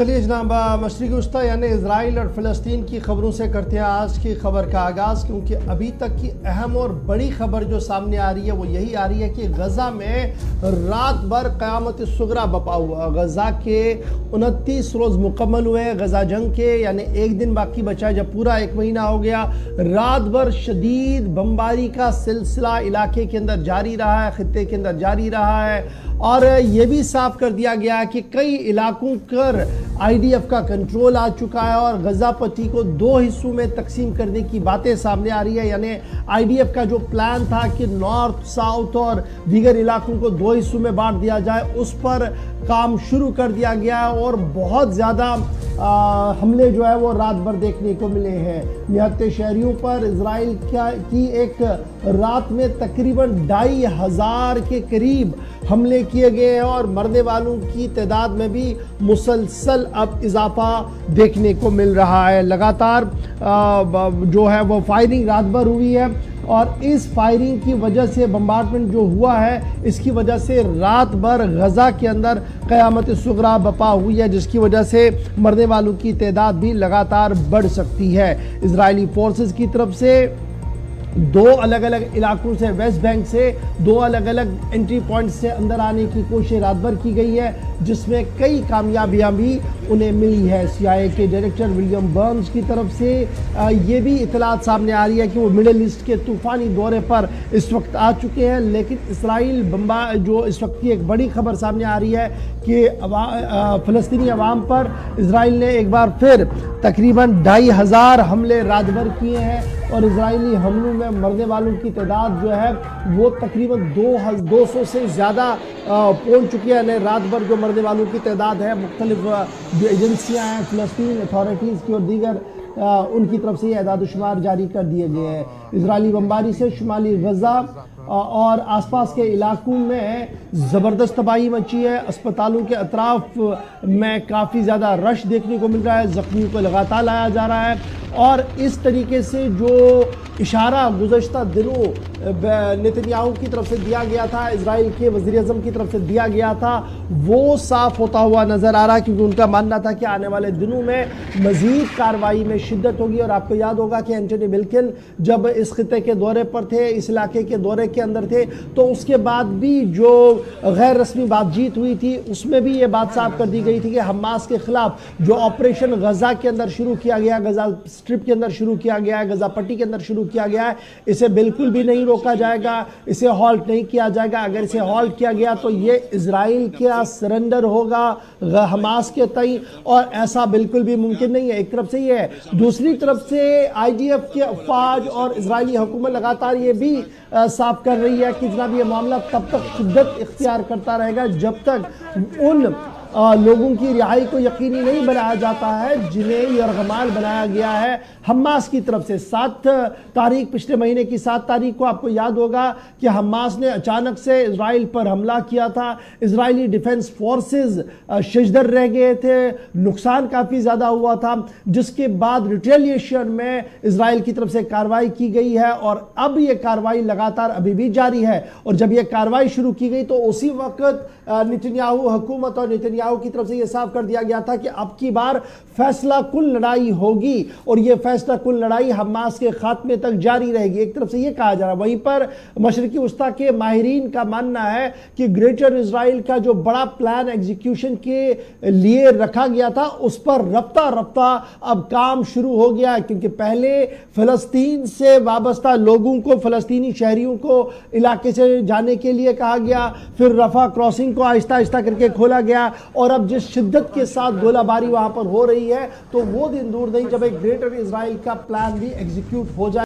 چلیے جناب مشرقی وسطی یعنی اسرائیل اور فلسطین کی خبروں سے کرتے ہیں آج کی خبر کا آغاز، کیونکہ ابھی تک کی اہم اور بڑی خبر جو سامنے آ رہی ہے وہ یہی آ رہی ہے کہ غزہ میں رات بھر قیامت صغریٰ بپا ہوا۔ غزہ کے 29 روز مکمل ہوئے غزہ جنگ کے، یعنی ایک دن باقی بچا ہے جب پورا ایک مہینہ ہو گیا۔ رات بھر شدید بمباری کا سلسلہ علاقے کے اندر جاری رہا ہے، خطے کے اندر جاری رہا ہے، اور یہ بھی صاف کر دیا گیا ہے کہ کئی علاقوں پر آئی ڈی ایف کا کنٹرول آ چکا ہے اور غزہ پٹی کو 2 حصوں میں تقسیم کرنے کی باتیں سامنے آ رہی ہے۔ یعنی آئی ڈی ایف کا جو پلان تھا کہ نارتھ، ساؤتھ اور دیگر علاقوں کو 2 حصوں میں بانٹ دیا جائے، اس پر کام شروع کر دیا گیا ہے اور بہت زیادہ حملے جو ہے وہ رات بھر دیکھنے کو ملے ہیں۔ نہتے شہریوں پر اسرائیل کی ایک رات میں تقریباً 2500 کے قریب حملے کیے گئے ہیں اور مرنے والوں کی تعداد میں بھی مسلسل اب اضافہ دیکھنے کو مل رہا ہے۔ لگاتار جو ہے وہ فائرنگ رات بھر ہوئی ہے اور اس فائرنگ کی وجہ سے بمبارڈمنٹ جو ہوا ہے اس کی وجہ سے رات بھر غزہ کے اندر قیامت صغریٰ بپا ہوئی ہے، جس کی وجہ سے مرنے والوں کی تعداد بھی لگاتار بڑھ سکتی ہے۔ اسرائیلی فورسز کی طرف سے 2 الگ الگ علاقوں سے، ویسٹ بینک سے 2 الگ الگ انٹری پوائنٹ سے اندر آنے کی کوشش رات بھر کی گئی ہے، جس میں کئی کامیابیاں بھی انہیں ملی ہے۔ سی آئی اے کے ڈائریکٹر ولیم برنز کی طرف سے یہ بھی اطلاعات سامنے آ رہی ہے کہ وہ مڈل ایسٹ کے طوفانی دورے پر اس وقت آ چکے ہیں، لیکن اسرائیل جو اس وقت کی ایک بڑی خبر سامنے آ رہی ہے کہ فلسطینی عوام پر اسرائیل نے ایک بار پھر تقریباً 2500 حملے رات بھر کیے ہیں اور اسرائیلی حملوں میں مرنے والوں کی تعداد جو ہے وہ تقریباً 200 سے زیادہ پہنچ چکی ہے۔ یعنی رات بھر جو مرنے والوں کی تعداد ہے، مختلف جو ایجنسیاں ہیں، فلسطین اتھارٹیز کی اور دیگر ان کی طرف سے یہ اعداد و شمار جاری کر دیے گئے ہیں۔ اسرائیلی بمباری سے شمالی غزہ اور آس پاس کے علاقوں میں زبردست تباہی مچی ہے۔ اسپتالوں کے اطراف میں کافی زیادہ رش دیکھنے کو مل رہا ہے، زخمیوں کو لگاتار لایا جا رہا ہے، اور اس طریقے سے جو اشارہ گزشتہ دنوں نتنیاہو کی طرف سے دیا گیا تھا، اسرائیل کے وزیر اعظم کی طرف سے دیا گیا تھا، وہ صاف ہوتا ہوا نظر آ رہا ہے، کیونکہ ان کا ماننا تھا کہ آنے والے دنوں میں مزید کارروائی میں شدت ہوگی۔ اور آپ کو یاد ہوگا کہ اینٹونی بلنکن جب اس خطے کے دورے پر تھے، اس علاقے کے دورے کے اندر تھے، تو اس کے بعد بھی جو غیر رسمی بات چیت ہوئی تھی اس میں بھی یہ بات صاف کر دی گئی تھی کہ حماس کے خلاف جو آپریشن غزہ کے اندر شروع کیا گیا، غزہ اسٹرپ کے اندر شروع کیا گیا ہے، غزہ پٹی کے اندر شروع کیا گیا ہے، اسے بالکل بھی نہیں روکا جائے گا، اسے ہالٹ نہیں کیا جائے گا۔ اگر اسے ہالٹ کیا گیا تو یہ اسرائیل کا سرنڈر ہوگا حماس کے تئیں، اور ایسا بالکل بھی ممکن نہیں ہے۔ ایک طرف سے یہ ہے، دوسری طرف سے آئی ڈی ایف کے افواج اور اسرائیلی حکومت لگاتار یہ بھی صاف کر رہی ہے کہ جناب یہ معاملہ تب تک شدت اختیار کرتا رہے گا جب تک ان لوگوں کی رہائی کو یقینی نہیں بنایا جاتا ہے جنہیں یرغمال بنایا گیا ہے حماس کی طرف سے۔ 7 تاریخ پچھلے مہینے کی 7 تاریخ کو آپ کو یاد ہوگا کہ حماس نے اچانک سے اسرائیل پر حملہ کیا تھا، اسرائیلی ڈیفنس فورسز ششدر رہ گئے تھے، نقصان کافی زیادہ ہوا تھا، جس کے بعد ریٹیلیشن میں اسرائیل کی طرف سے کارروائی کی گئی ہے، اور اب یہ کارروائی لگاتار ابھی بھی جاری ہے۔ اور جب یہ کارروائی شروع کی گئی تو اسی وقت نتنیاہو حکومت اور نتنیاہو کی طرف سے یہ صاف کر دیا گیا تھا کہ اب کی بار فیصلہ کن لڑائی ہوگی، اور یہ فیصلہ کن لڑائی حماس کے خاتمے تک جاری رہے گی۔ ایک طرف سے یہ کہا جا رہا ہے، وہیں پر مشرقی وسطی کے ماہرین کا ماننا ہے کہ گریٹر اسرائیل کا جو بڑا پلان ایگزیکیوشن کے لیے رکھا گیا تھا اس پر رفتہ رفتہ اب کام شروع ہو گیا ہے، کیونکہ پہلے فلسطین سے وابستہ لوگوں کو، فلسطینی شہریوں کو علاقے سے جانے کے لیے کہا گیا، پھر رفح کراسنگ کو آہستہ آہستہ کر کے کھولا گیا، اور اب جس شدت کے ساتھ گولہ باری وہاں پر ہو رہی ہے تو وہ دن دور نہیں جب ایک گریٹر اسرائیل کا پلان بھی ایگزیکیوٹ ہو جائے۔